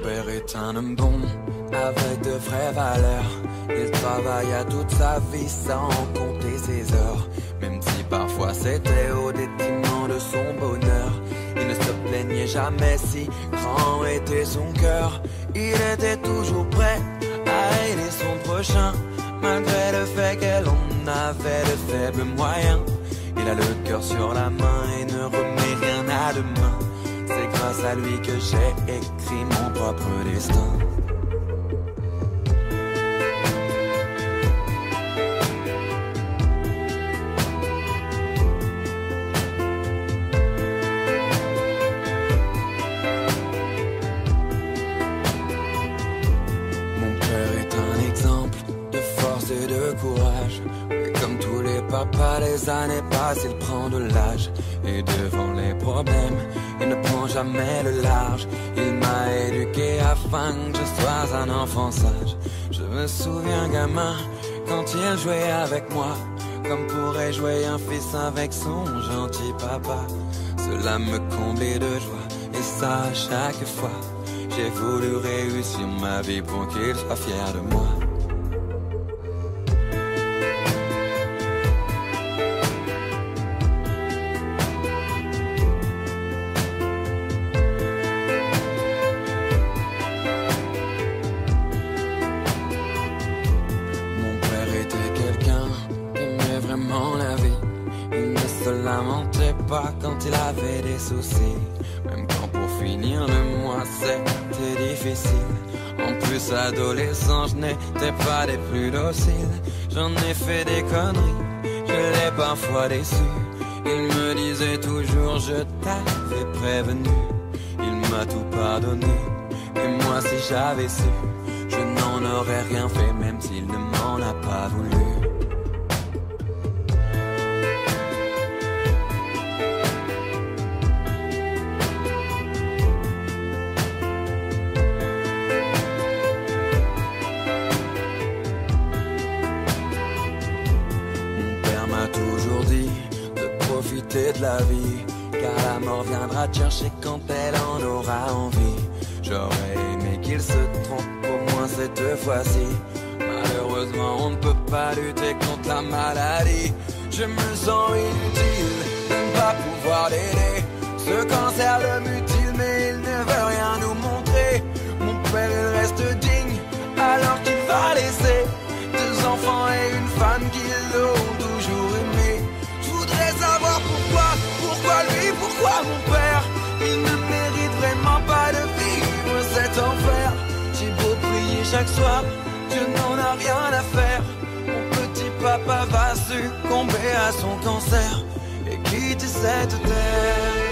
père est un homme bon, avec de vraies valeurs. Il travailla toute sa vie sans compter ses heures. Même si parfois c'était au détriment de son bonheur. Il ne se plaignait jamais si grand était son cœur. Il était toujours prêt à aider son prochain, malgré le fait qu'elle en avait de faibles moyens. Il a le cœur sur la main et ne remet rien à demain. C'est grâce à lui que j'ai écrit mon propre destin. Mon père est un exemple de force et de courage. Mais comme tous les papas, les années passent, il prend de l'âge. Et devant les problèmes, il ne prend jamais le large. Il m'a éduqué afin que je sois un enfant sage. Je me souviens gamin, quand il jouait avec moi, comme pourrait jouer un fils avec son gentil papa. Cela me comblait de joie, et ça à chaque fois. J'ai voulu réussir ma vie pour qu'il soit fier de moi. Quand il avait des soucis, même quand pour finir le mois c'était difficile. En plus adolescent, je n'étais pas des plus dociles. J'en ai fait des conneries, je l'ai parfois déçu. Il me disait toujours je t'avais prévenu. Il m'a tout pardonné, et moi si j'avais su, je n'en aurais rien fait même s'il ne m'en a pas voulu. De la vie, car la mort viendra te chercher quand elle en aura envie. J'aurais aimé qu'il se trompe au moins cette fois-ci. Malheureusement on ne peut pas lutter contre la maladie. Je me sens inutile de ne pas pouvoir l'aider. Ce cancer le mutile mais il ne veut rien nous montrer. Mon père il reste digne alors qu'il va laisser 2 enfants et une femme qui l'ont toujours aimé. Je voudrais savoir pourquoi lui, pourquoi mon père. Il ne mérite vraiment pas de vivre cet enfer. J'ai beau prier chaque soir, Dieu n'en a rien à faire. Mon petit papa va succomber à son cancer et quitter cette terre.